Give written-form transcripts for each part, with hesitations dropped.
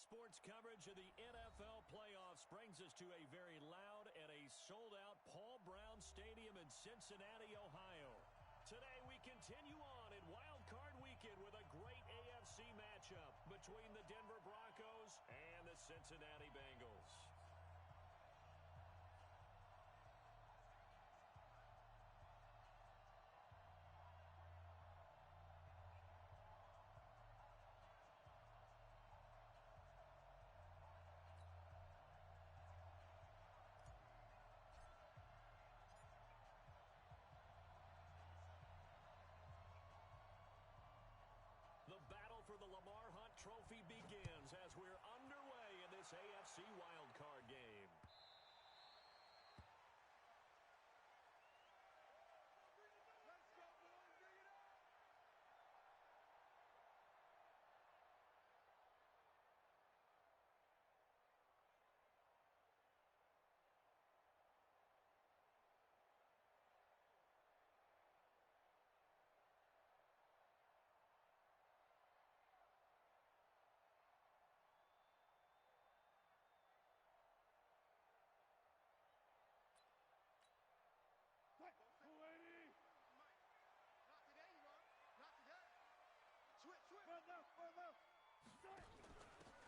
Sports coverage of the NFL playoffs brings us to a very loud and a sold-out Paul Brown Stadium in Cincinnati, Ohio. Today we continue on in Wild Card Weekend with a great AFC matchup between the Denver Broncos and the Cincinnati Bengals. For the Lamar Hunt Trophy begins as we're underway in this AFC wildcard game.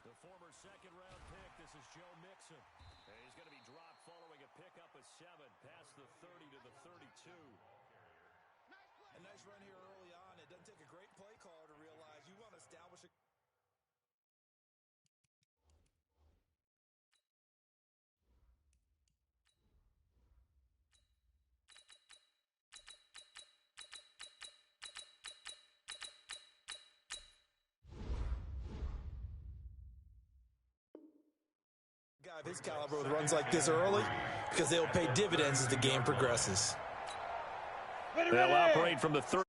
The former second-round pick, this is Joe Mixon. And he's going to be dropped following a pickup of 7 past the 30 to the 32. A nice run here early on. It doesn't take a great play caller to realize you want to establish a guy of his caliber with runs like this early because they'll pay dividends as the game progresses. They'll operate from the 30.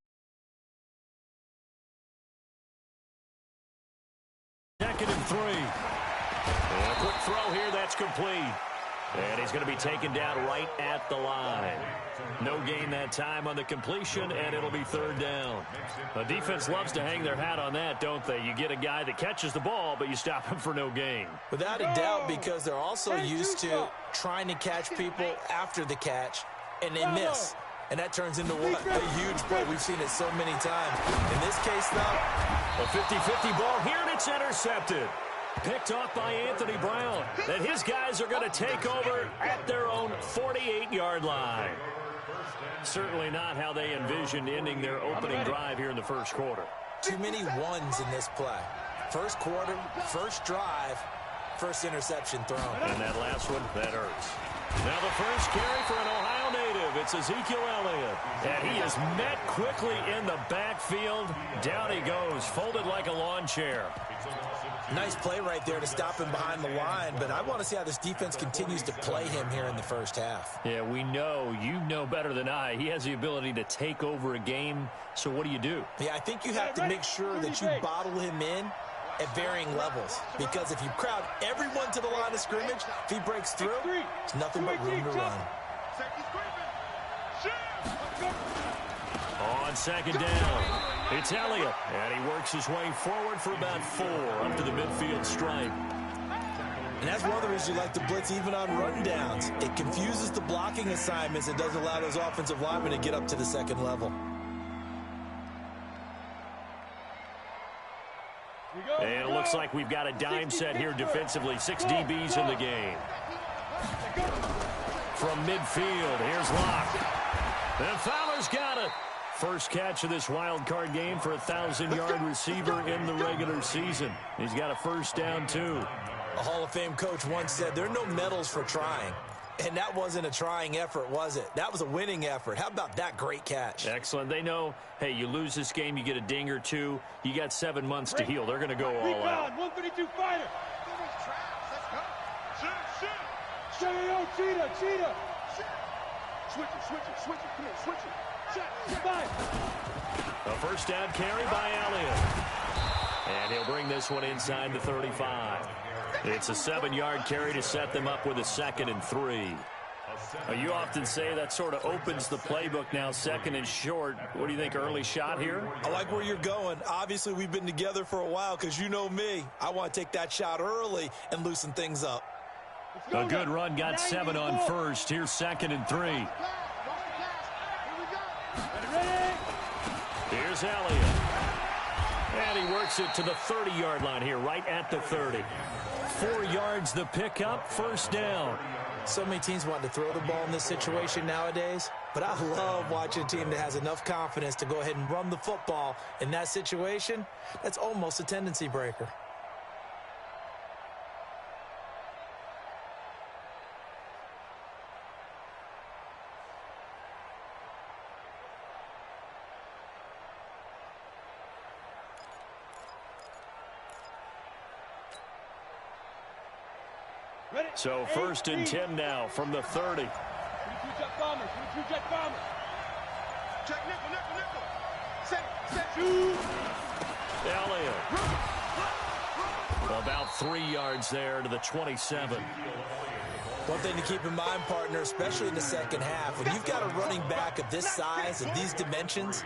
Second and 3. And a quick throw here, that's complete. And he's going to be taken down right at the line. No gain that time on the completion, and it'll be third down. The defense loves to hang their hat on that, don't they? You get a guy that catches the ball, but you stop him for no gain. Without a doubt, because they're also used to trying to catch people after the catch, and they miss. And that turns into what? A huge play. We've seen it so many times. In this case, though, a 50-50 ball here, and it's intercepted. Picked off by Anthony Brown. That his guys are going to take over at their own 48-yard line. Certainly not how they envisioned ending their opening drive here in the first quarter. Too many ones in this play. First quarter, first drive, first interception thrown. And that last one, that hurts. Now the first carry for an Ohio native. It's Ezekiel Elliott. And he is met quickly in the backfield. Down he goes, folded like a lawn chair. Nice play right there to stop him behind the line, but I want to see how this defense continues to play him here in the first half. Yeah, we know, you know better than I, he has the ability to take over a game, so what do? Yeah, I think you have to make sure that you bottle him in at varying levels, because if you crowd everyone to the line of scrimmage, if he breaks through, there's nothing but room to run. On second down, it's Elliott, and he works his way forward for about 4 up to the midfield stripe. And that's one of the reasons you like to blitz even on rundowns. It confuses the blocking assignments. It doesn't allow those offensive linemen to get up to the second level. And it looks like we've got a dime set here defensively. 6 DBs in the game. From midfield, here's Locke. And Fowler's got it. First catch of this wild card game for a 1,000-yard receiver in the regular season. He's got a first down, too. A Hall of Fame coach once said, there are no medals for trying. And that wasn't a trying effort, was it? That was a winning effort. How about that great catch? Excellent. They know, hey, you lose this game, you get a ding or 2. You got 7 months to heal. They're going to go all out. 152 fighter. Let's go. Shoot. Cheetah. Switch it. Come on, switch it. A first down carry by Elliott. And he'll bring this one inside the 35. It's a 7-yard carry to set them up with a 2nd and 3. You often say that sort of opens the playbook now, second and short. What do you think, early shot here? I like where you're going. Obviously, we've been together for a while because you know me. I want to take that shot early and loosen things up. A good run, got 7 on first. Here's second and 3. Here's Elliott. And he works it to the 30-yard line here, right at the 30. 4 yards the pickup, first down. So many teams want to throw the ball in this situation nowadays, but I love watching a team that has enough confidence to go ahead and run the football in that situation. That's almost a tendency breaker. So first and 10 now from the 30. Check nickel, nickel, nickel. Set. Elliott. About 3 yards there to the 27. One thing to keep in mind, partner, especially in the second half, when you've got a running back of this size and these dimensions,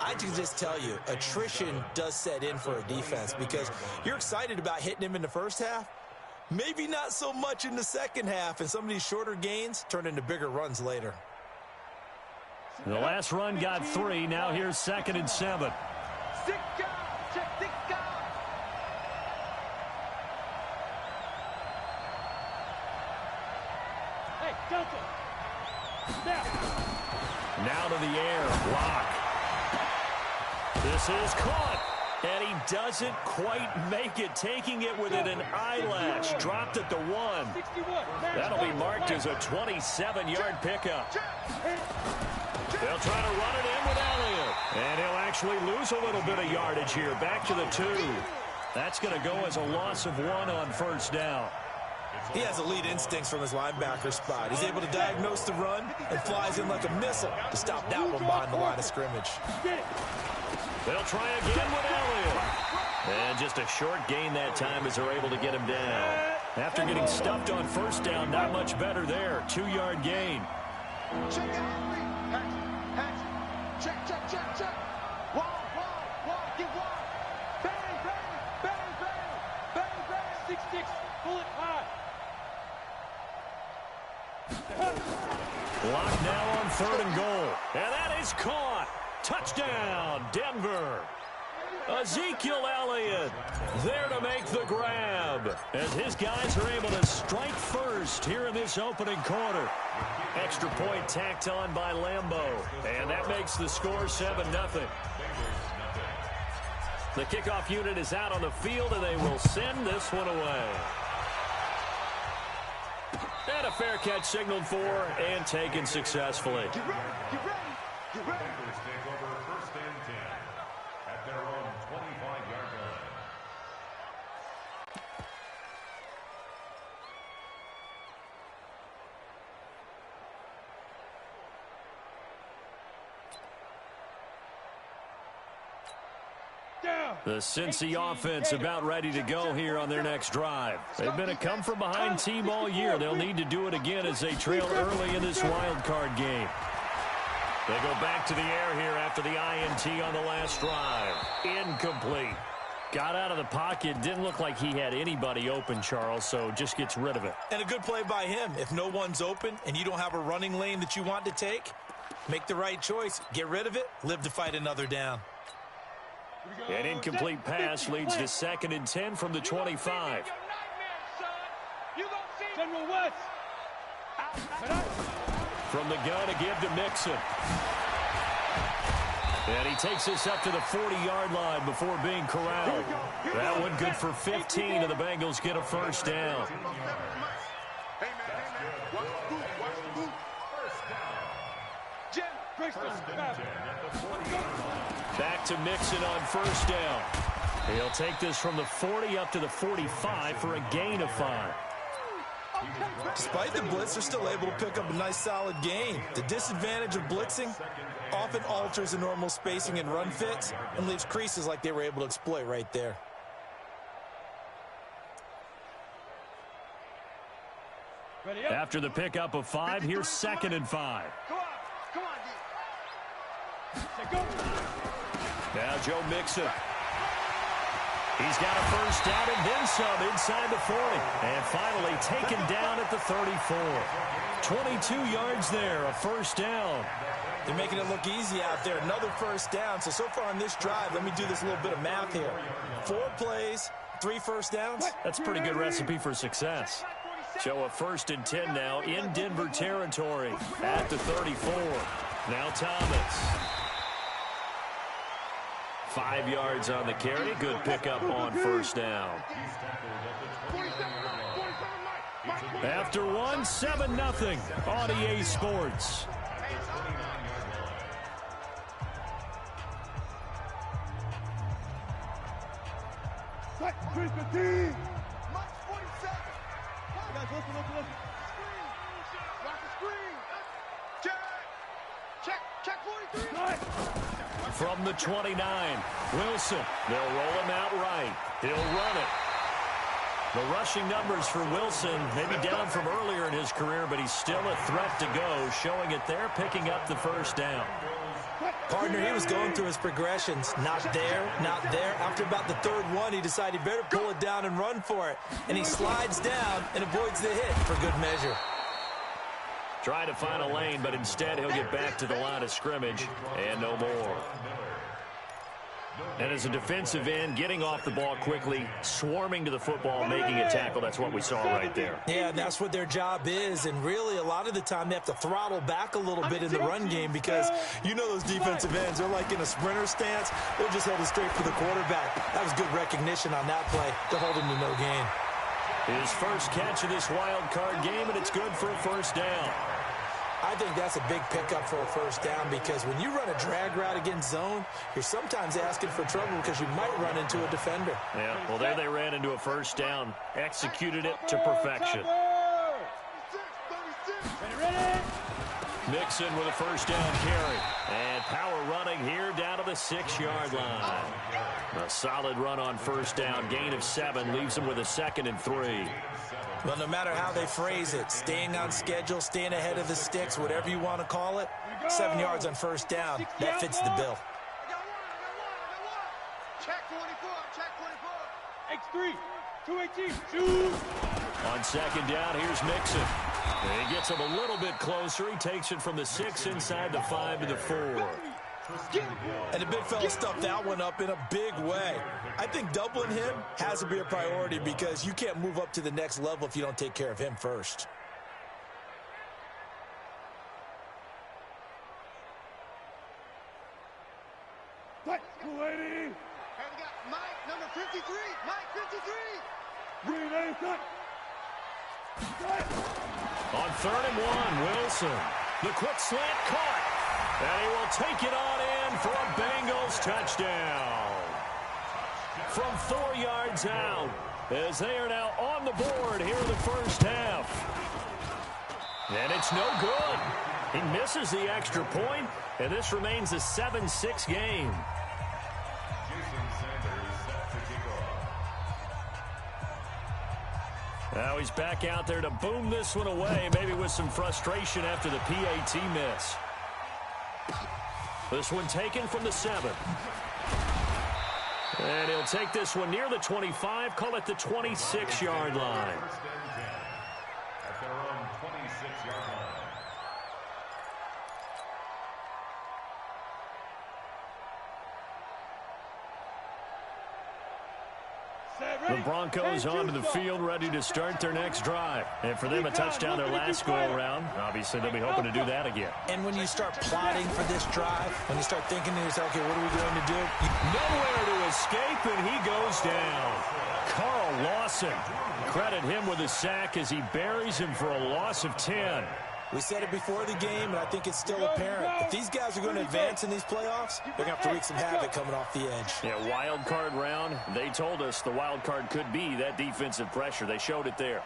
I can just tell you, attrition does set in for a defense because you're excited about hitting him in the first half. Maybe not so much in the second half, and some of these shorter gains turn into bigger runs later. The last run got 3. Now here's second and 7. Hey, Delta. Now to the air. Block. This is caught. And he doesn't quite make it, taking it within an eyelash. Dropped at the 1. That'll be marked as a 27-yard pickup. They'll try to run it in with Elliott. And he'll actually lose a little bit of yardage here. Back to the 2. That's going to go as a loss of 1 on first down. He has elite instincts from his linebacker spot. He's able to diagnose the run and flies in like a missile to stop that one behind the line of scrimmage. They'll try again with Elliott. And just a short gain that time as they're able to get him down. After getting stuffed on first down, not much better there. 2-yard gain. Check it out. Check. Wall. Get wall. Bang. 6-6. Bullet high. Locked now on 3rd and goal. And that is caught. Touchdown, Denver. Ezekiel Elliott there to make the grab as his guys are able to strike first here in this opening quarter. Extra point tacked on by Lambeau, and that makes the score 7-0. The kickoff unit is out on the field, and they will send this one away. And a fair catch signaled for and taken successfully. Get ready. Bengals take over first and 10 at their own 25-yard line. The Cincy offense about ready to go here on their next drive. They've been a come-from-behind team all year. They'll need to do it again as they trail early in this wild card game. They go back to the air here after the INT on the last drive. Incomplete. Got out of the pocket. Didn't look like he had anybody open, Charles, so just gets rid of it. And a good play by him. If no one's open and you don't have a running lane that you want to take, make the right choice. Get rid of it. Live to fight another down. An incomplete pass leads to 2nd and 10 from the 25. General West. From the gun again to Mixon. And he takes this up to the 40-yard line before being corralled. That one good for 15, and the Bengals get a first down. Back to Mixon on first down. He'll take this from the 40 up to the 45 for a gain of 5. Despite the blitz, they're still able to pick up a nice solid gain. The disadvantage of blitzing often alters the normal spacing and run fits and leaves creases like they were able to exploit right there. After the pickup of 5, here's 2nd and 5. Come on, D. Now Joe Mixon. He's got a first down and then some inside the 40. And finally taken down at the 34. 22 yards there, a first down. They're making it look easy out there. Another first down. So far on this drive, let me do this little bit of math here. 4 plays, 3 first downs. That's a pretty good recipe for success. So a 1st and 10 now in Denver territory at the 34. Now Thomas. 5 yards on the carry. Good pickup on first down. After 1, 7-0 on EA Sports. From the 29, Wilson. They'll roll him out right. He'll run it. The rushing numbers for Wilson maybe down from earlier in his career, but he's still a threat to go, showing it there, picking up the first down. Partner, he was going through his progressions. Not there, not there. After about the 3rd one, he decided he better pull it down and run for it. And he slides down and avoids the hit for good measure. Trying to find a lane, but instead he'll get back to the line of scrimmage and no more. And as a defensive end, getting off the ball quickly, swarming to the football, making a tackle, that's what we saw right there. Yeah, that's what their job is, and really a lot of the time they have to throttle back a little bit in the run game because you know those defensive ends, they're like in a sprinter stance. They're just headed straight for the quarterback. That was good recognition on that play to hold him to no gain. His first catch of this wild card game, and it's good for a first down. I think that's a big pickup for a first down because when you run a drag route against zone, you're sometimes asking for trouble because you might run into a defender. Yeah, well, there they ran into a first down, executed it to perfection. Mixon with a first down carry. And power running here down to the 6-yard line. A solid run on first down. Gain of 7 leaves him with a 2nd and 3. Well, no matter how they phrase it, staying on schedule, staying ahead of the sticks, whatever you want to call it, 7 yards on first down, that fits the bill. Check 24, check 24. X3, 218, shoot. On 2nd down, here's Mixon. He gets him a little bit closer. He takes it from the 6 inside the 5 to the 4. And the big fella stuffed that one up in a big way. I think doubling him has to be a priority because you can't move up to the next level if you don't take care of him first. What, lady? And we got Mike, number 53. Mike, 53. Green A cut. On 3rd and 1, Wilson. The quick slant caught. And he will take it on in for a Bengals touchdown. From 4 yards out, as they are now on the board here in the first half. And it's no good. He misses the extra point, and this remains a 7-6 game. Now he's back out there to boom this one away, maybe with some frustration after the PAT miss. This one taken from the 7. And he'll take this one near the 25, call it the 26-yard line. At their own 26-yard line. The Broncos onto the field, ready to start their next drive. And for them, a touchdown their last go-around. Obviously, they'll be hoping to do that again. And when you start plotting for this drive, when you start thinking to yourself, okay, what are we going to do? Nowhere to escape, and he goes down. Carl Lawson. Credit him with a sack as he buries him for a loss of 10. We said it before the game, and I think it's still apparent. If these guys are going to advance in these playoffs, they're going to have to wreak some havoc coming off the edge. Yeah, wild card round. They told us the wild card could be that defensive pressure. They showed it there.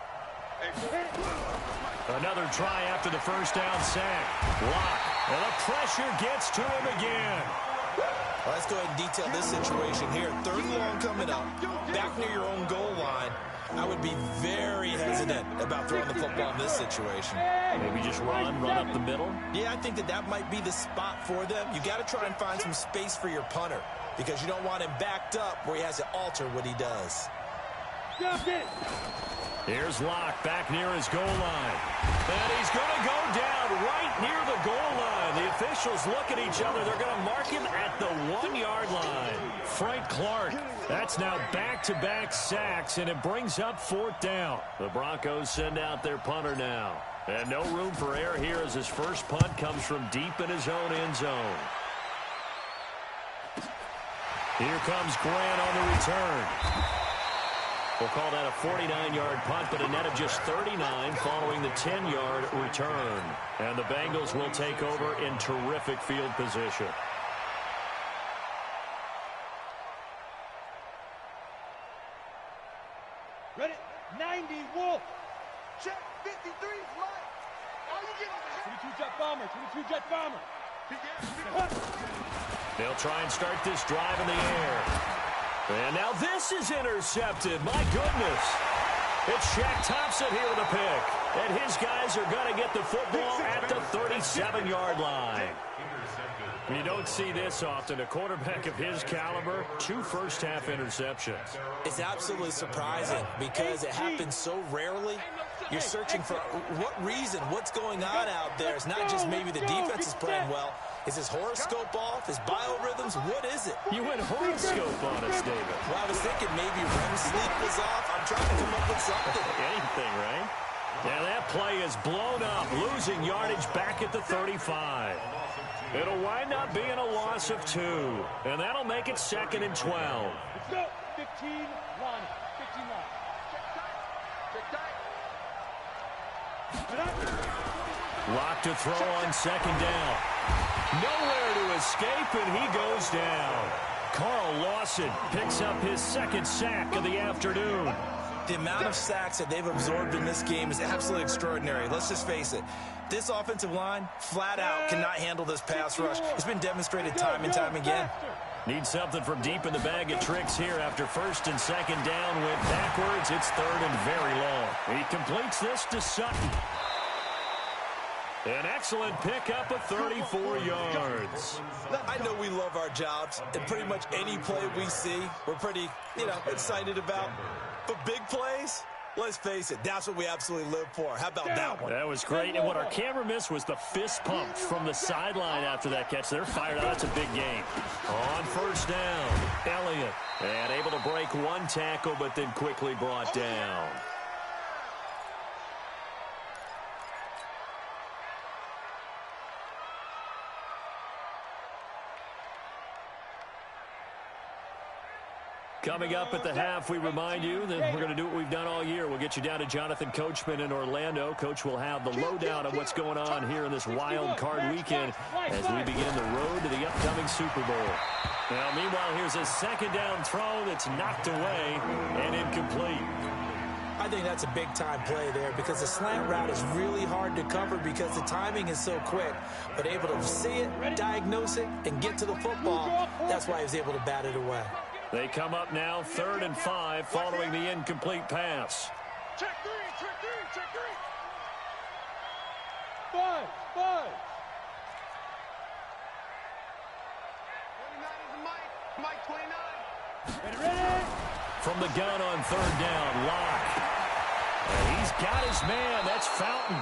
Another try after the first down sack. Lock. And the pressure gets to him again. Well, let's go ahead and detail this situation here. 3rd and long coming up. Back near your own goal line. I would be very hesitant about throwing the football in this situation. Maybe just run up the middle? Yeah, I think that might be the spot for them. You got to try and find some space for your punter because you don't want him backed up where he has to alter what he does. Here's Locke back near his goal line. And he's going to go down right near the goal line. The officials look at each other. They're going to mark him at the 1-yard line. Frank Clark, that's now back-to-back sacks, and it brings up 4th down. The Broncos send out their punter now. And no room for error here as his first punt comes from deep in his own end zone. Here comes Grant on the return. We'll call that a 49-yard punt, but a net of just 39 following the 10-yard return. And the Bengals will take over in terrific field position. Ready? 90, Wolf. Check. 53, Mike. Are you getting 22 jet bomber, 22 jet bomber. They'll try and start this drive in the air. And now this is intercepted. My goodness. It's Shaq Thompson here with a pick. And his guys are going to get the football at the 37-yard line. You don't see this often. A quarterback of his caliber, 2 first-half interceptions. It's absolutely surprising because it happens so rarely. You're searching for what reason, what's going on out there. It's not just maybe the defense is playing well. Is his horoscope off? His biorhythms? What is it? You went horoscope on us, David. Well, I was thinking maybe REM sleep was off. I'm trying to come up with something. Anything, right? Yeah, that play is blown up, losing yardage back at the 35. It'll wind up being a loss of 2, and that'll make it 2nd and 12. Let's go. 15 line. 15 line. Lock to throw on 2nd down. Nowhere to escape, and he goes down. Carl Lawson picks up his 2nd sack of the afternoon. The amount of sacks that they've absorbed in this game is absolutely extraordinary. Let's just face it. This offensive line, flat out, cannot handle this pass rush. It's been demonstrated time and time again. Need something from deep in the bag of tricks here after 1st and 2nd down went backwards. It's 3rd and very long. He completes this to Sutton. An excellent pickup of 34 yards. I know we love our jobs, and pretty much any play we see, we're pretty, excited about. But big plays, let's face it, that's what we absolutely live for. How about that one? That was great, and what our camera missed was the fist pump from the sideline after that catch. They're fired out. That's a big game. On 1st down, Elliott, and able to break 1 tackle, but then quickly brought down. Coming up at the half, we remind you that we're going to do what we've done all year. We'll get you down to Jonathan Coachman in Orlando. Coach will have the lowdown on what's going on here in this wild card weekend as we begin the road to the upcoming Super Bowl. Now, meanwhile, here's a 2nd down throw that's knocked away and incomplete. I think that's a big-time play there because the slant route is really hard to cover because the timing is so quick. But able to see it, diagnose it, and get to the football, that's why he was able to bat it away. They come up now 3rd and 5 following the incomplete pass. Check 3, check 3, check 3. 5. 29 is a Mike. Mike 29. Ready? From the gun on 3rd down, Locke. And he's got his man. That's Fountain.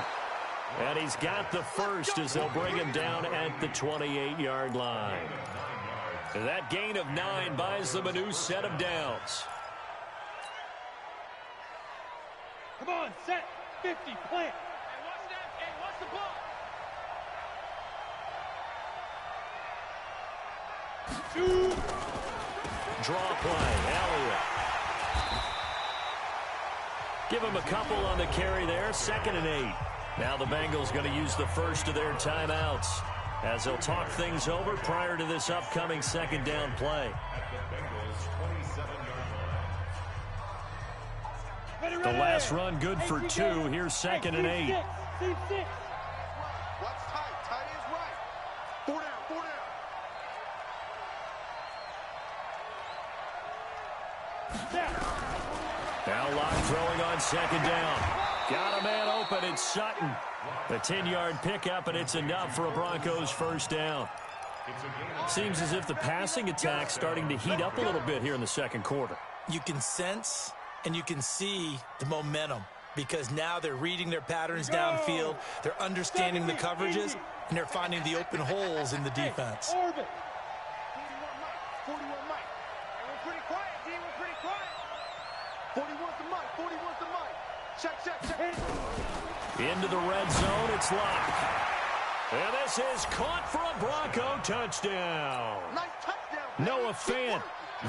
And he's got the first as they'll bring him down at the 28-yard line. And that gain of 9 buys them a new set of downs. Come on, set. 50, plant. Hey, what's that? Hey, what's the ball? 2. Draw play, Elliott. Give him a couple on the carry there, 2nd and 8. Now the Bengals going to use the first of their timeouts as they'll talk things over prior to this upcoming 2nd down play. The last run good for 2. Here's 2nd and 8. What's tight? Tight is right. 4 down, 4 down. Now Locke throwing on second down. Got a man open. It's Sutton. A 10-yard pickup, and it's enough for a Broncos first down. Seems as if the passing attack's starting to heat up a little bit here in the second quarter. You can sense and you can see the momentum because now they're reading their patterns downfield, they're understanding the coverages, and they're finding the open holes in the defense. 41 Mike. We're pretty quiet, D. We're pretty quiet. 41's the Mike. 41's the Mike. Check. Into the red zone, it's Locke. And this is caught for a Bronco touchdown. Nice touchdown. Noah Fant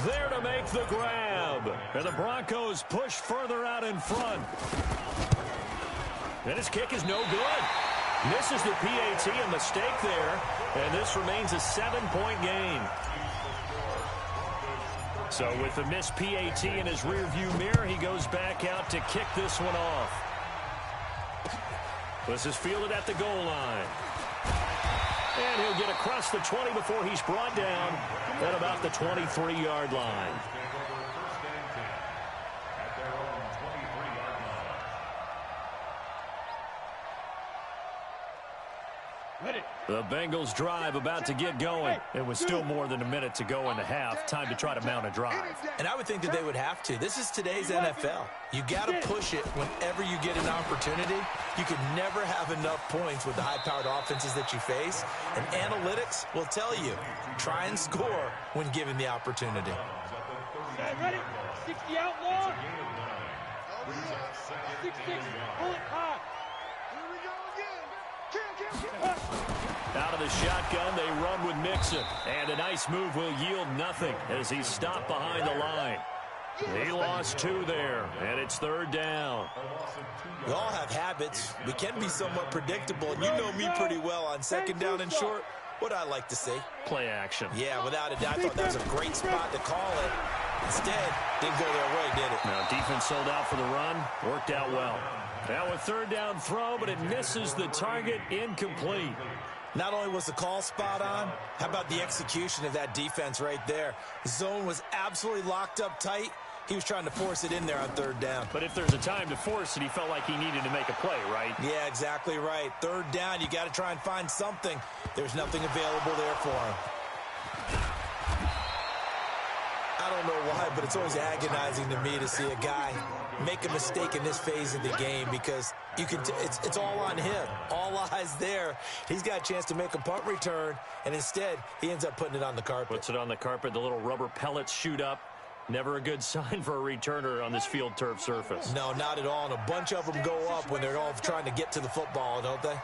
there to make the grab. And the Broncos push further out in front. And his kick is no good. Misses the PAT, a mistake there. And this remains a 7-point game. So with the missed PAT in his rearview mirror, he goes back out to kick this one off. This is fielded at the goal line. And he'll get across the 20 before he's brought down at about the 23-yard line. The Bengals drive about to get going. It was still more than a minute to go in the half. Time to try to mount a drive. And I would think that they would have to. This is today's NFL. You got to push it whenever you get an opportunity. You can never have enough points with the high-powered offenses that you face. And analytics will tell you, try and score when given the opportunity. Ready? 60 outlaw. 6-6. Pull it high. Here we go again. Out of the shotgun, they run with Mixon. And a nice move will yield nothing as he's stopped behind the line. He lost 2 there, and it's third down. We all have habits. We can be somewhat predictable, and you know me pretty well on second down and short. What I like to see. Play action. Yeah, without a doubt. I thought that was a great spot to call it. Instead, didn't go their way, did it? Now, defense sold out for the run. Worked out well. Now a third down throw, but it misses the target. Incomplete. Not only was the call spot on, how about the execution of that defense right there? The zone was absolutely locked up tight. He was trying to force it in there on third down. But if there's a time to force it, he felt like he needed to make a play, right? Yeah, exactly right. Third down, you got to try and find something. There's nothing available there for him. I don't know why, but it's always agonizing to me to see a guy make a mistake in this phase of the game because you can. It's all on him. All eyes there. He's got a chance to make a punt return, and instead he ends up putting it on the carpet. Puts it on the carpet. The little rubber pellets shoot up. Never a good sign for a returner on this field turf surface. No, not at all. And a bunch of them go up when they're all trying to get to the football, don't they?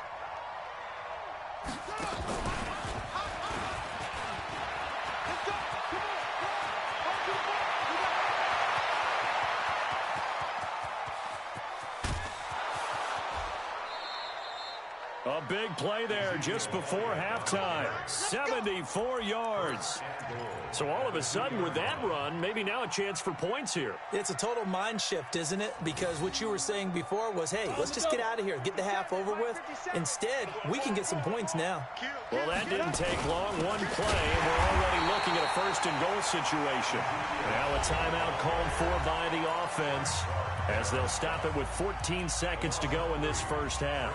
A big play there just before halftime. 74 yards. So all of a sudden with that run, maybe now a chance for points here. It's a total mind shift, isn't it? Because what you were saying before was, hey, let's just get out of here, get the half over with. Instead, we can get some points now. Well, that didn't take long. One play, and we're already looking at a first-and-goal situation. Now a timeout called for by the offense as they'll stop it with 14 seconds to go in this first half.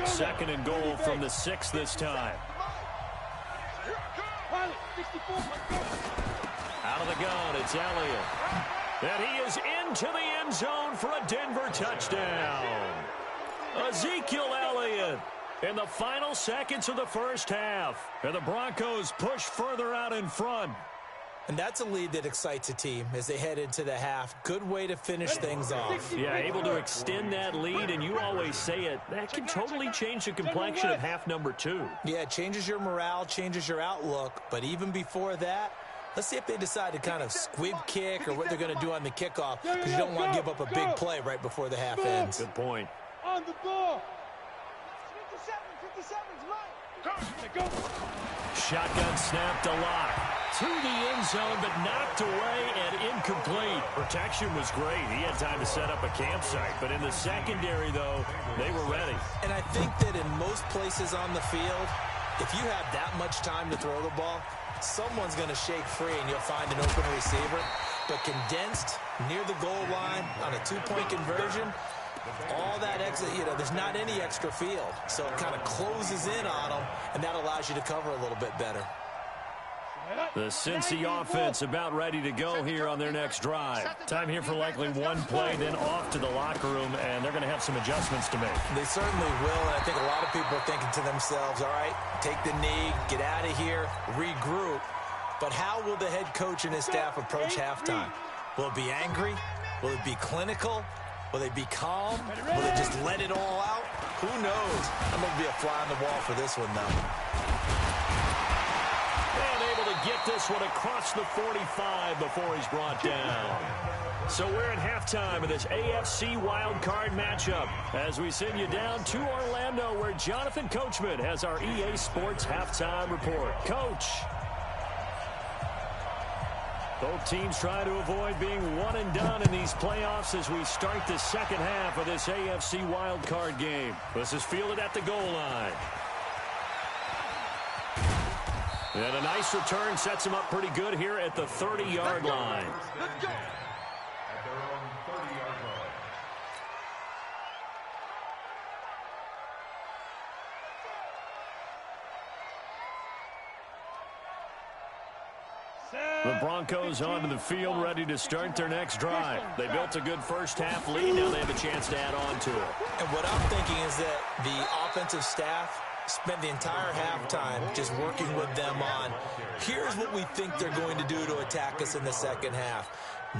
Second and goal from the 6 this time. Out of the gun, it's Elliott. And he is into the end zone for a Denver touchdown. Ezekiel Elliott in the final seconds of the first half. And the Broncos push further out in front. And that's a lead that excites a team as they head into the half. Good way to finish things off. Yeah, able to extend that lead, and you always say it, that can totally change the complexion of half number 2. Yeah, it changes your morale, changes your outlook. But even before that, let's see if they decide to kind of squib kick or what they're going to do on the kickoff, because you don't want to give up a big play right before the half ends. Good point. On the ball. 57's right. Go. Shotgun snap to Locke. To the end zone, but knocked away and incomplete. Protection was great. He had time to set up a campsite. But in the secondary, though, they were ready. And I think that in most places on the field, if you have that much time to throw the ball, someone's going to shake free and you'll find an open receiver. but condensed near the goal line on a two-point conversion. All that exit, there's not any extra field. So it kind of closes in on them, and that allows you to cover a little bit better. The Cincy offense about ready to go here on their next drive. Time here for likely one play, then off to the locker room, and they're going to have some adjustments to make. They certainly will, and I think a lot of people are thinking to themselves, all right, take the knee, get out of here, regroup. But how will the head coach and his staff approach halftime? Will it be angry? Will it be clinical? Will they be calm? Will they just let it all out? Who knows? I'm going to be a fly on the wall for this one, though. And able to get this one across the 45 before he's brought down. So we're at halftime of this AFC wildcard matchup as we send you down to Orlando where Jonathan Coachman has our EA Sports halftime report. Coach. Both teams try to avoid being one and done in these playoffs as we start the second half of this AFC wildcard game. This is fielded at the goal line. And a nice return sets him up pretty good here at the 30-yard line. Let's go. At their own 30-yard line. The Broncos onto the field ready to start their next drive. They built a good first half lead. Now they have a chance to add on to it. And what I'm thinking is that the offensive staff spent the entire halftime just working with them on, here's what we think they're going to do to attack us in the second half.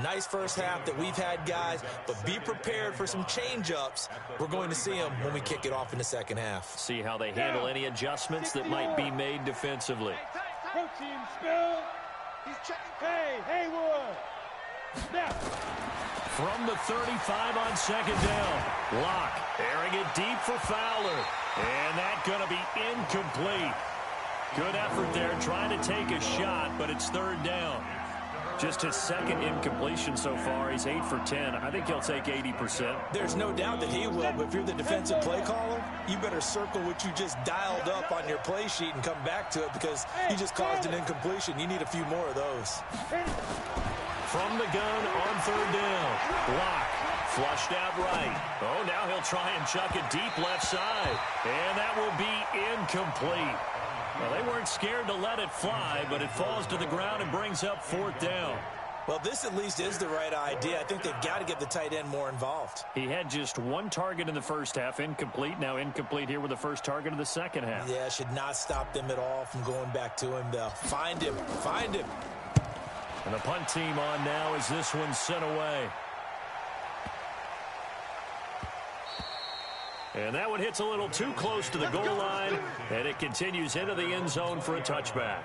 Nice first half that we've had, guys, but be prepared for some change-ups. We're going to see them when we kick it off in the second half. See how they handle any adjustments that might be made defensively. Protein spill. Hey, Haywood. Now. From the 35 on second down. Locke airing it deep for Fowler. And that's going to be incomplete. Good effort there trying to take a shot, but it's third down. Just his second incompletion so far. He's 8 for 10. I think he'll take 80%. There's no doubt that he will, but if you're the defensive play caller, you better circle what you just dialed up on your play sheet and come back to it because you just caused an incompletion. You need a few more of those. From the gun on third down. Block. Flushed out right. Oh, now he'll try and chuck it deep left side. And that will be incomplete. Well, they weren't scared to let it fly, but it falls to the ground and brings up fourth down. Well, this at least is the right idea. I think they've got to get the tight end more involved. He had just one target in the first half, incomplete. Now incomplete here with the first target of the second half. Yeah, should not stop them at all from going back to him, though. Find him. Find him. And the punt team on now as this one's sent away. And that one hits a little too close to the goal line, and it continues into the end zone for a touchback.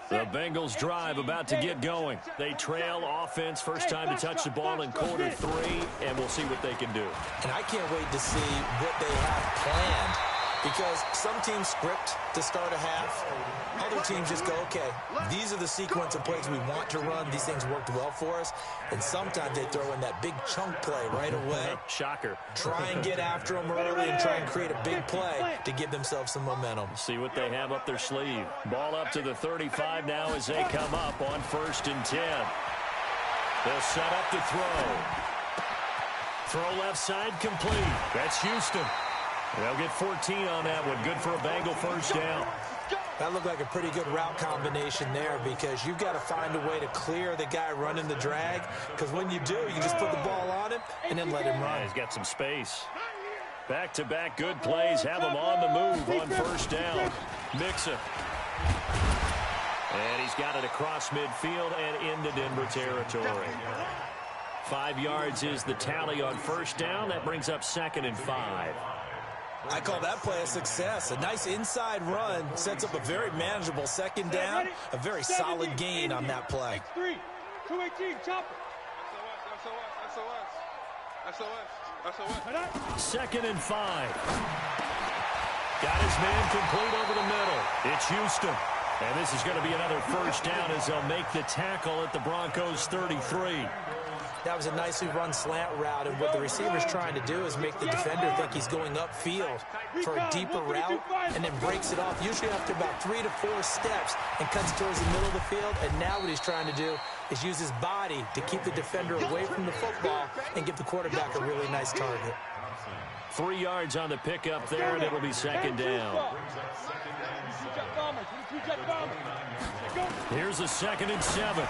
The Bengals drive about to get going. They trail offense, first time to touch the ball in quarter 3, and we'll see what they can do. And I can't wait to see what they have planned. Because some teams script to start a half. Other teams just go, okay, these are the sequence of plays we want to run. These things worked well for us. And sometimes they throw in that big chunk play right away. Shocker. Try and get after them early and try and create a big play to give themselves some momentum. See what they have up their sleeve. Ball up to the 35 now as they come up on 1st and 10. They'll set up to throw. Throw left side complete. That's Houston. They'll get 14 on that one. Good for a Bengal first down. That looked like a pretty good route combination there because you've got to find a way to clear the guy running the drag because when you do, you can just put the ball on him and then let him run. Yeah, he's got some space. Back-to-back good plays. Have him on the move on first down. Mixon. And he's got it across midfield and into Denver territory. 5 yards is the tally on first down. That brings up 2nd and 5. I call that play a success. A nice inside run sets up a very manageable second down. A very solid gain on that play. 218, chopper. 2nd and 5. Got his man complete over the middle. It's Houston. And this is going to be another first down as they'll make the tackle at the Broncos 33. That was a nicely run slant route, and what the receiver's trying to do is make the defender think he's going upfield for a deeper route and then breaks it off, usually after about 3 to 4 steps, and cuts towards the middle of the field. And now what he's trying to do is use his body to keep the defender away from the football and give the quarterback a really nice target. 3 yards on the pickup there, and it'll be second down. Here's a 2nd and 7.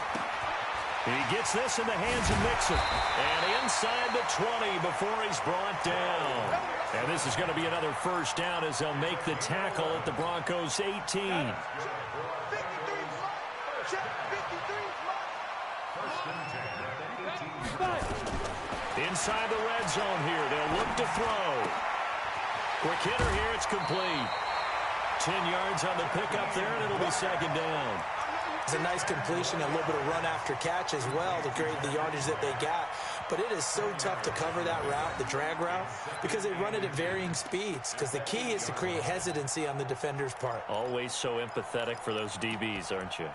He gets this in the hands of Mixon. And inside the 20 before he's brought down. And this is going to be another first down as they'll make the tackle at the Broncos' 18. Inside the red zone here. They'll look to throw. Quick hitter here. It's complete. 10 yards on the pickup there, and it'll be second down. It's a nice completion, a little bit of run after catch as well to create the yardage that they got. But it is so tough to cover that route, the drag route, because they run it at varying speeds. Because the key is to create hesitancy on the defender's part. Always so empathetic for those DBs, aren't you?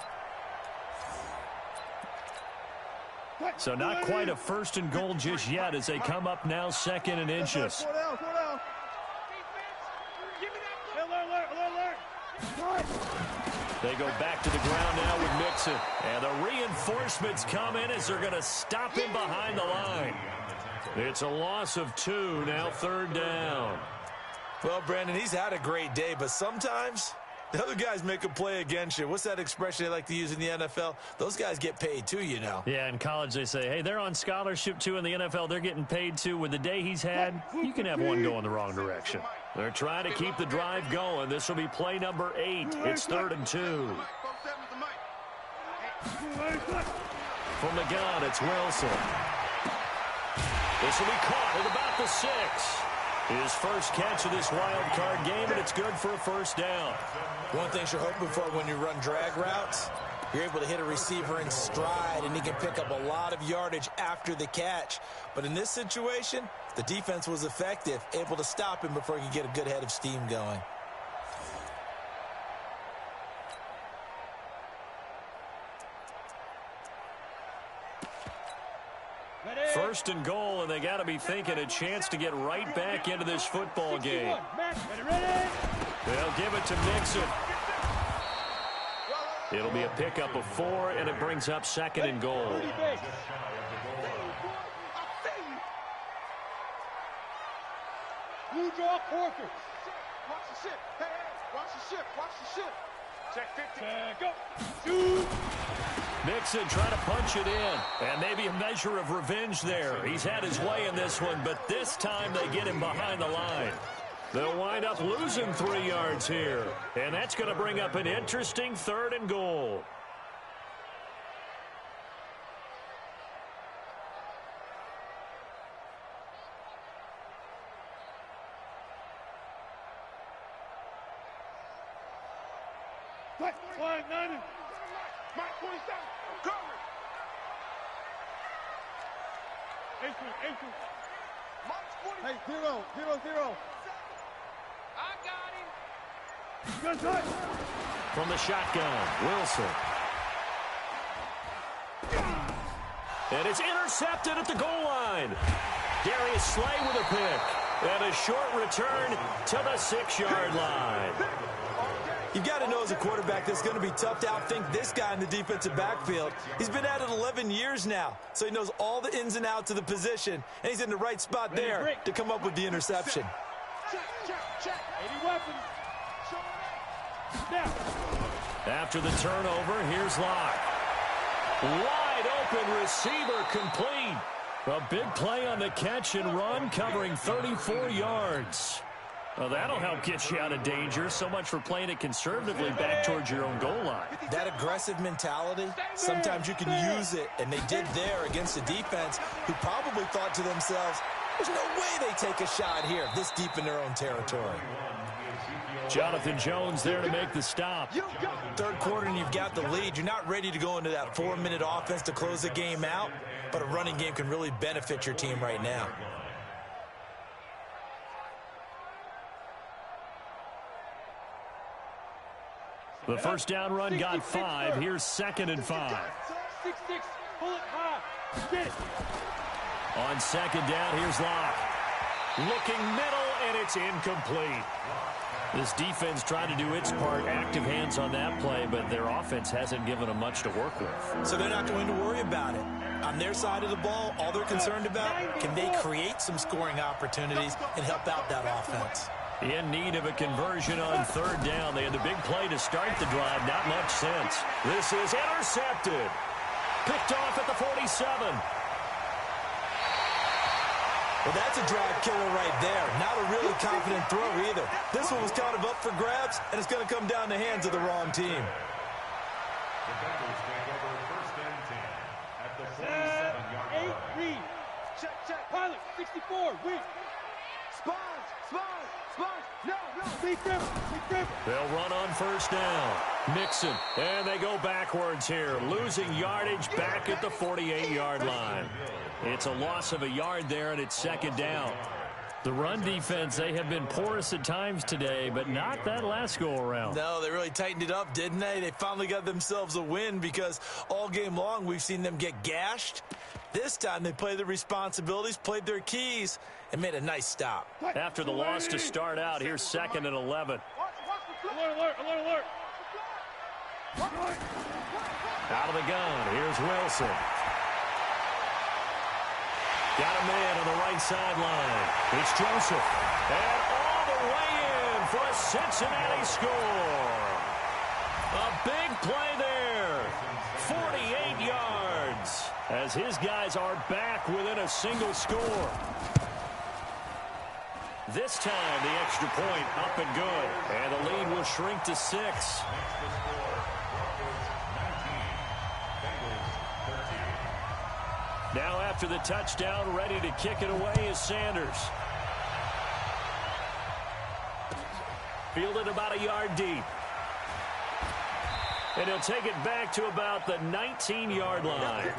So not quite a 1st and goal just yet as they come up now 2nd and inches. They go back to the ground now with Mixon. And the reinforcements come in as they're going to stop him behind the line. It's a loss of 2, now 3rd down. Well, Brandon, he's had a great day, but sometimes the other guys make a play against you. What's that expression they like to use in the NFL? Those guys get paid too, you know. Yeah, in college they say, hey, they're on scholarship too. In the NFL, they're getting paid too. With the day he's had, you can have one go in the wrong direction. They're trying to keep the drive going. This will be play number 8. It's 3rd and 2. From the gun, it's Wilson. This will be caught at about the 6. His first catch of this wild card game, and it's good for a first down. One thing you're hoping for when you run drag routes, you're able to hit a receiver in stride, and he can pick up a lot of yardage after the catch. But in this situation, the defense was effective, able to stop him before he could get a good head of steam going. First and goal, and they got to be thinking a chance to get right back into this football game. They'll give it to Mixon. It'll be a pickup of 4, and it brings up 2nd and goal. Blue draw quarter. Watch the ship. Hey, watch the ship. Watch the ship. Check 50. Go. Shoot. Mixon trying to punch it in. And maybe a measure of revenge there. He's had his way in this one, but this time they get him behind the line. They'll wind up losing 3 yards here. And that's going to bring up an interesting 3rd and goal. Flag 90. Mike 27. Cover. 18. Hey, 0. I got him. Good touch. From the shotgun, Wilson. And it's intercepted at the goal line. Darius Slay with a pick. And a short return to the 6-yard line. You've got to know as a quarterback that's going to be tough to outthink this guy in the defensive backfield. He's been at it 11 years now, so he knows all the ins and outs of the position, and he's in the right spot there to come up with the interception. Check. 80 weapons. Now. After the turnover, here's Locke. Wide open receiver complete. A big play on the catch and run, covering 34 yards. Well, that'll help get you out of danger. So much for playing it conservatively back towards your own goal line. That aggressive mentality, sometimes you can use it, and they did there against a defense who probably thought to themselves, there's no way they take a shot here this deep in their own territory. Jonathan Jones there to make the stop. Third quarter and you've got the lead. You're not ready to go into that 4-minute offense to close the game out, but a running game can really benefit your team right now. The first down run got 5. Here's 2nd and 5. 6-6. Pull it high. Get it. On second down, here's Locke. Looking middle, and it's incomplete. This defense tried to do its part, active hands on that play, but their offense hasn't given them much to work with. So they're not going to worry about it. On their side of the ball, all they're concerned about, can they create some scoring opportunities and help out that offense? In need of a conversion on third down. They had the big play to start the drive. Not much sense. This is intercepted. Picked off at the 47. Well, that's a drive killer right there. Not a really confident throw either. This one was kind of up for grabs, and it's going to come down the hands of the wrong team. The Bengals take over first and 10 at the 47-yard line. 8, read. Check. Pilot, 64, win. Spons. No. Big dribble. They'll run on first down. Mixon, and they go backwards here. Losing yardage back at the 48-yard line. It's a loss of a yard there, and it's second down. The run defense, they have been porous at times today, but not that last go-around. No, they really tightened it up, didn't they? They finally got themselves a win because all game long we've seen them get gashed. This time they played their responsibilities, played their keys, and made a nice stop. After the loss to start out, here's second and 11. Alert. Out of the gun, here's Wilson. Got a man on the right sideline. It's Joseph. And all the way in for a Cincinnati score. A big play there. 48 yards. As his guys are back within a single score. This time, the extra point up and good. And the lead will shrink to 6. Now after the touchdown, ready to kick it away is Sanders. Fielded about a yard deep. And he'll take it back to about the 19-yard line.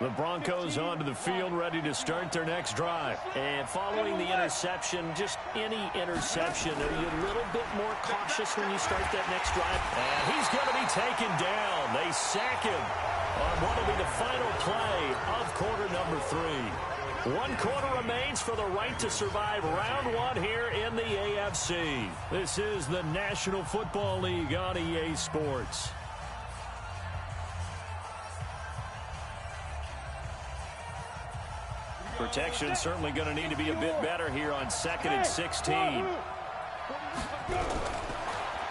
The Broncos onto the field, ready to start their next drive. And following the interception, just any interception, are you a little bit more cautious when you start that next drive? And he's going to be taken down. They sack him on what will be the final play of quarter number 3. 1 quarter remains for the right to survive round 1 here in the AFC. This is the National Football League on EA Sports. Protection certainly going to need to be a bit better here on 2nd and 16.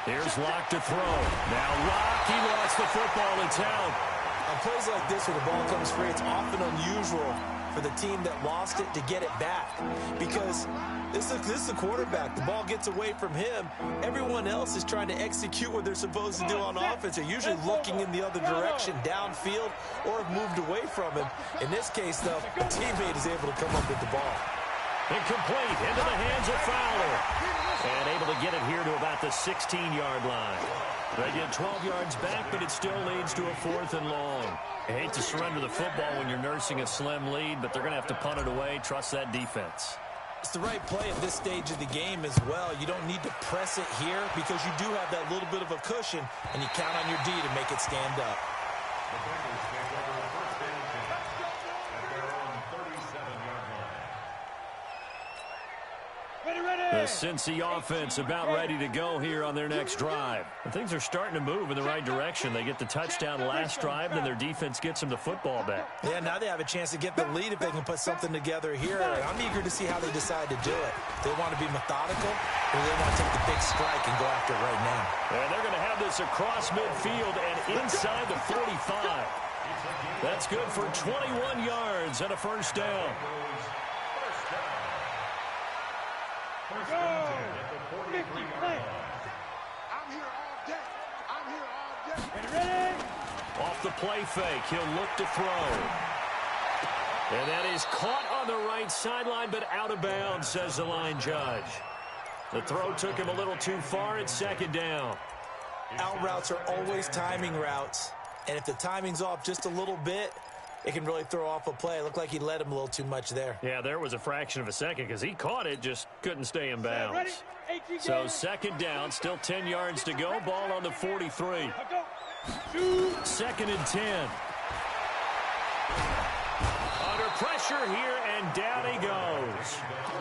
Here's Locke to throw. Now Locke, he lost the football. It's out. On plays like this where the ball comes free, it's often unusual for the team that lost it to get it back. Because this is the quarterback. The ball gets away from him. Everyone else is trying to execute what they're supposed to do on offense. They're usually looking in the other direction, downfield, or have moved away from him. In this case, though, a teammate is able to come up with the ball. Incomplete into the hands of Fowler. And able to get it here to about the 16-yard line. They get 12 yards back, but it still leads to a 4th and long. I hate to surrender the football when you're nursing a slim lead, but they're going to have to punt it away. Trust that defense. It's the right play at this stage of the game as well. You don't need to press it here because you do have that little bit of a cushion, and you count on your D to make it stand up. The Bengals take over first and 10 at their own 37-yard line. The Cincy offense about ready to go here on their next drive. And things are starting to move in the right direction. They get the touchdown last drive, then their defense gets them the football back. Yeah, now they have a chance to get the lead if they can put something together here. I'm eager to see how they decide to do it. They want to be methodical, or they want to take the big strike and go after it right now. And they're going to have this across midfield and inside the 45. That's good for 21 yards and a first down. First and 10 at the 43-yard line. I'm here all day. Ready? Off the play fake, he'll look to throw. And that is caught on the right sideline, but out of bounds, says the line judge. The throw took him a little too far. It's second down. Out routes are always timing routes. And if the timing's off just a little bit, it can really throw off a play. It looked like he led him a little too much there. Yeah, there was a fraction of a second because he caught it, just couldn't stay in bounds. So second down, still 10 yards to go. Ball on the 43. Second and 10. Under pressure here, and down he goes.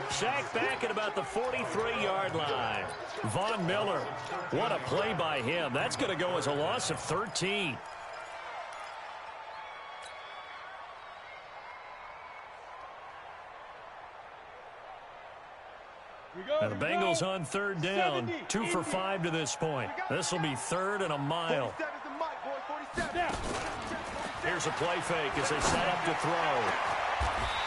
Sacked back at about the 43-yard line. Von Miller, what a play by him. That's going to go as a loss of 13. And the Bengals on third down, 2 for 5 to this point. This will be third and a mile. Here's a play fake as they set up to throw.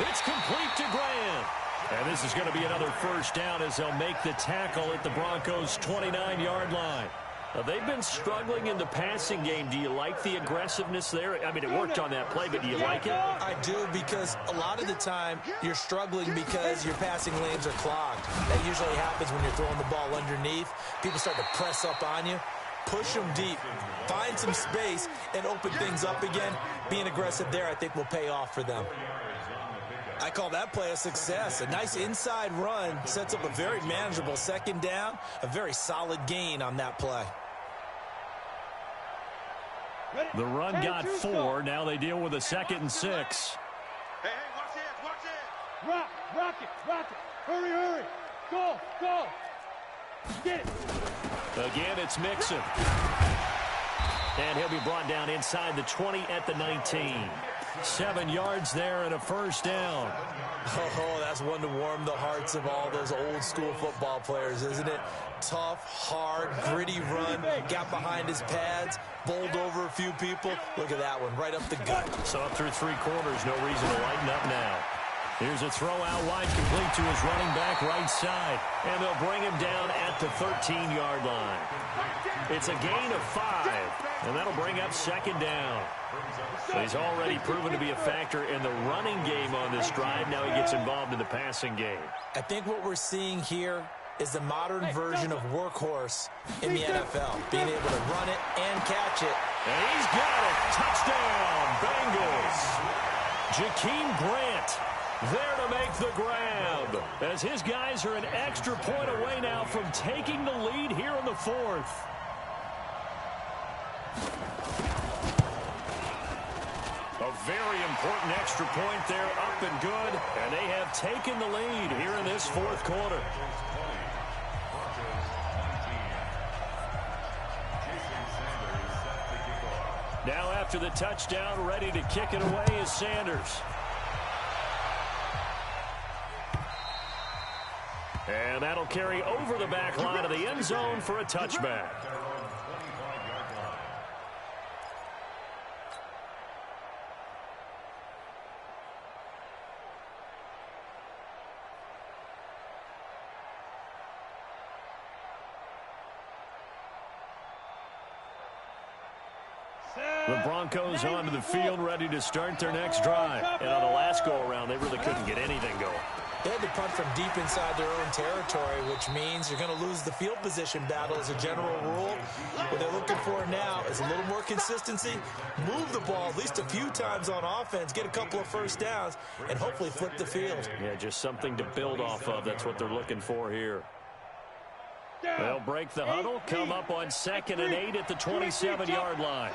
It's complete to Grant. And this is going to be another first down as they'll make the tackle at the Broncos' 29-yard line. They've been struggling in the passing game. Do you like the aggressiveness there? I mean, it worked on that play, but do you like it? I do, because a lot of the time you're struggling because your passing lanes are clogged. That usually happens when you're throwing the ball underneath. People start to press up on you. Push them deep. Find some space and open things up again. Being aggressive there, I think, will pay off for them. I call that play a success. A nice inside run sets up a very manageable second down. A very solid gain on that play. The run got 4. Now they deal with a 2nd and 6. Hey, watch it. Rock it. Hurry. Go. Get it. Again, it's Mixon. And he'll be brought down inside the 20 at the 19. 7 yards there and a first down. Oh, that's one to warm the hearts of all those old school football players, isn't it? Tough, hard, gritty run. Got behind his pads, bowled over a few people. Look at that one, right up the gut. So up through 3 quarters, no reason to lighten up now. Here's a throw out wide, complete to his running back right side. And they'll bring him down at the 13-yard line. It's a gain of 5, and that'll bring up second down. So he's already proven to be a factor in the running game on this drive. Now he gets involved in the passing game. I think what we're seeing here is the modern version of workhorse in the NFL. Being able to run it and catch it. And he's got it. Touchdown, Bengals. Jakeem Grant there to make the grab, as his guys are an extra point away now from taking the lead here in the 4th. A very important extra point there, up and good, and they have taken the lead here in this 4th quarter. Now after the touchdown, ready to kick it away is Sanders. And that'll carry over the back line of the end zone for a touchback. The Broncos onto the field, ready to start their next drive. And on the last go-around, they really couldn't get anything going. They had to punt from deep inside their own territory, which means you're going to lose the field position battle as a general rule. What they're looking for now is a little more consistency, move the ball at least a few times on offense, get a couple of first downs, and hopefully flip the field. Yeah, just something to build off of. That's what they're looking for here. They'll break the huddle, come up on 2nd and 8 at the 27-yard line.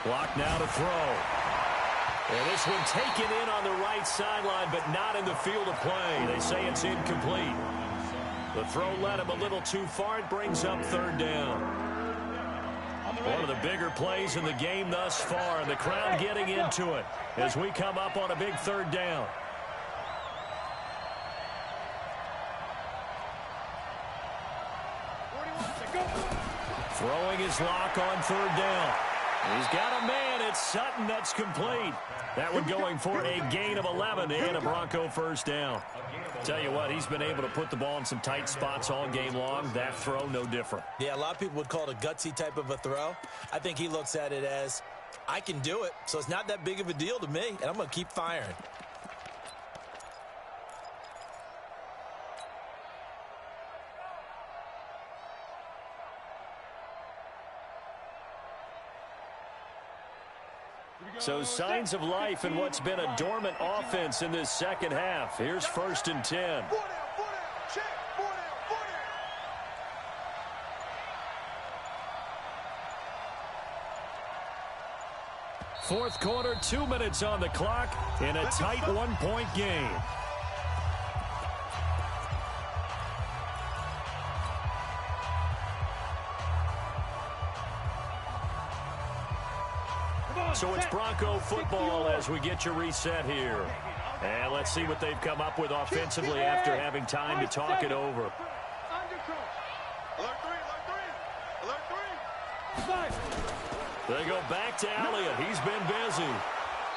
Block now to throw. And this one taken in on the right sideline, but not in the field of play. They say it's incomplete. The throw led him a little too far. It brings up 3rd down. One of the bigger plays in the game thus far, and the crowd getting into it as we come up on a big 3rd down. Throwing his lock on 3rd down. He's got a man. It's Sutton. That's complete. That one going for a gain of 11 and a Bronco first down. Tell you what, he's been able to put the ball in some tight spots all game long. That throw, no different. Yeah, a lot of people would call it a gutsy type of a throw. I think he looks at it as, I can do it, so it's not that big of a deal to me, and I'm going to keep firing. So signs of life in what's been a dormant offense in this second half. Here's 1st and 10. Fourth quarter, 2 minutes on the clock in a tight one-point game. So it's Bronco football as we get you reset here. And let's see what they've come up with offensively after having time to talk it over. They go back to Elliott. He's been busy.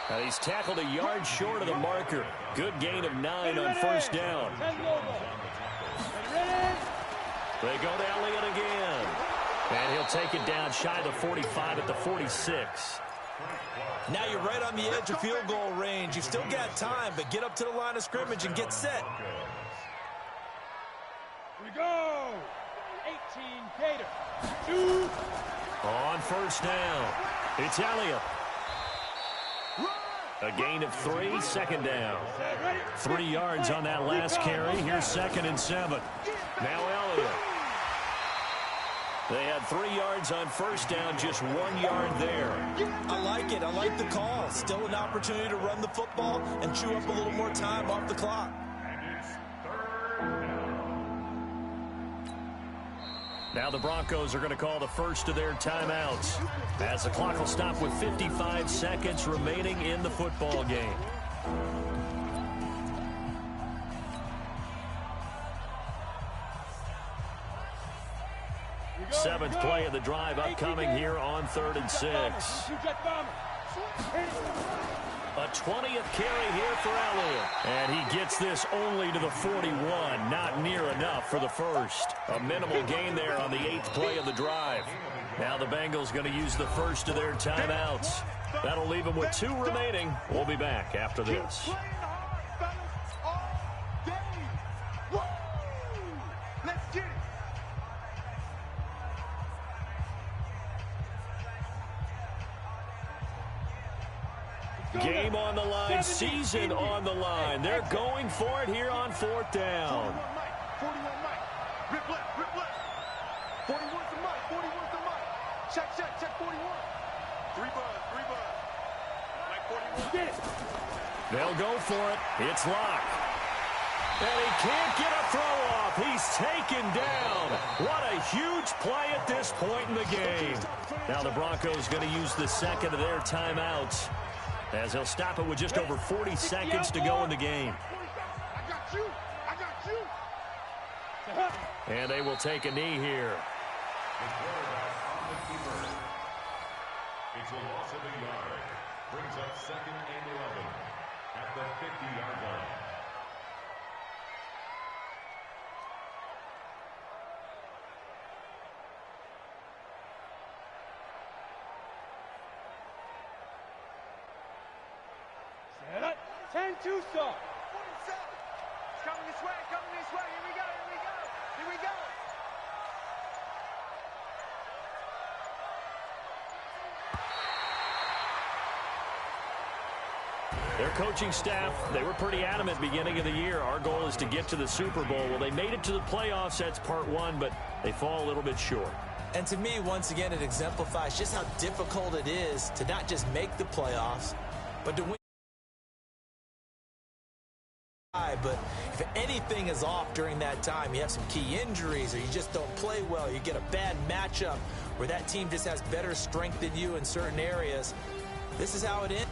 And he's tackled a yard short of the marker. Good gain of 9 on 1st down. They go to Elliott again. And he'll take it down shy of the 45 at the 46. Now you're right on the edge of field goal range. You've still got time, but get up to the line of scrimmage and get set. Here we go. 18 Gator. 2. On 1st down, it's Elliott. A gain of 3, 2nd down. 3 yards on that last carry. Here's 2nd and 7. Now Elliott. They had 3 yards on 1st down, just 1 yard there. I like it. I like the call. Still an opportunity to run the football and chew up a little more time off the clock. Now the Broncos are going to call the first of their timeouts as the clock will stop with 55 seconds remaining in the football game. Seventh play of the drive upcoming here on 3rd and 6. A 20th carry here for Elliott. And he gets this only to the 41. Not near enough for the first. A minimal gain there on the 8th play of the drive. Now the Bengals going to use the first of their timeouts. That'll leave them with 2 remaining. We'll be back after this. Game on the line, season on the line. They're going for it here on 4th down. 41 Mike. Rip left, rip left. 41's the Mike, 41's the Mike. Check 41. 3 bud. Mike 41. Get it. They'll go for it. It's locked. And he can't get a throw off. He's taken down. What a huge play at this point in the game. Now the Broncos going to use the second of their timeouts, as they'll stop it with just over 40 seconds to go in the game. I got you. And they will take a knee here. It's a loss of a yard. Brings up 2nd and 11 at the 50-yard line. Set up. 10-2 stop. 47. It's coming this way. Here we go. Their coaching staff, they were pretty adamant beginning of the year. Our goal is to get to the Super Bowl. Well, they made it to the playoffs. That's part 1, but they fall a little bit short. And to me, once again, it exemplifies just how difficult it is to not just make the playoffs, but to win. But if anything is off during that time, you have some key injuries or you just don't play well, you get a bad matchup where that team just has better strength than you in certain areas, this is how it ends.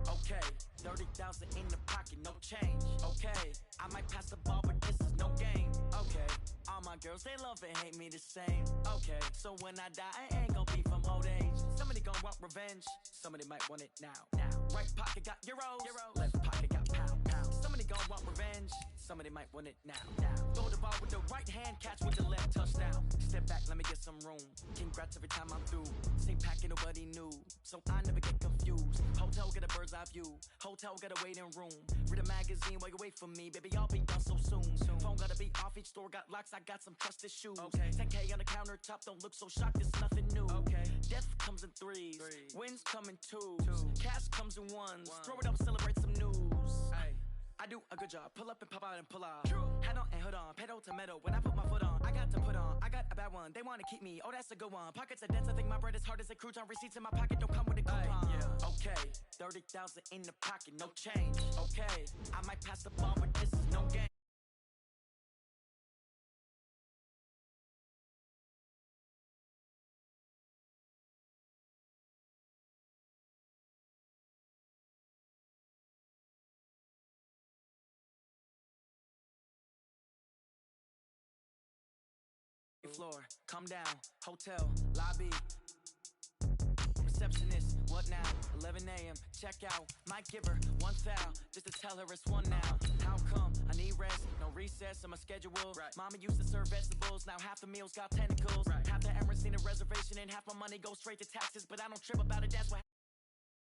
Okay, 30,000 in the pocket, no change. Okay, I might pass the ball, but this is no game. Okay, all my girls, they love and hate me the same. Okay, so when I die, I ain't gonna be from old age. Somebody gonna want revenge, somebody might want it now. Right pocket got euros, left pocket got pound. Somebody gonna want revenge, somebody might want it now. Throw the ball with the right hand, catch with the left, touchdown. Step back, let me get some room. Congrats every time I'm through. Same packet, nobody knew, so I never get confused. Hotel, get a bird's eye view. Hotel, got a waiting room. Read a magazine while you wait for me, baby, I'll be done so soon. Phone gotta be off, each store got locks, I got some trusted shoes. 10K on the countertop, don't look so shocked, it's nothing new. Death comes in threes, wins come in twos. Cash comes in ones, throw it up, celebrate some news. I do a good job, pull up and pop out and pull out. Head on and hood on, pedal to metal. When I put my foot on, I got to put on. I got a bad one, they wanna keep me, oh that's a good one. Pockets are dense, I think my bread is hard as a crouton. Receipts in my pocket don't come with a coupon. Okay, 30,000 in the pocket, no change. Okay, I might pass the ball, but this is no game. Floor, come down, hotel, lobby. Receptionist, what now? 11 a.m., check out. Might give her one foul, just to tell her it's one now. How come? I need rest, no recess on my schedule. Mama used to serve vegetables, now half the meals got tentacles. Half the Emirates need a reservation and half my money goes straight to taxes. But I don't trip about it, that's what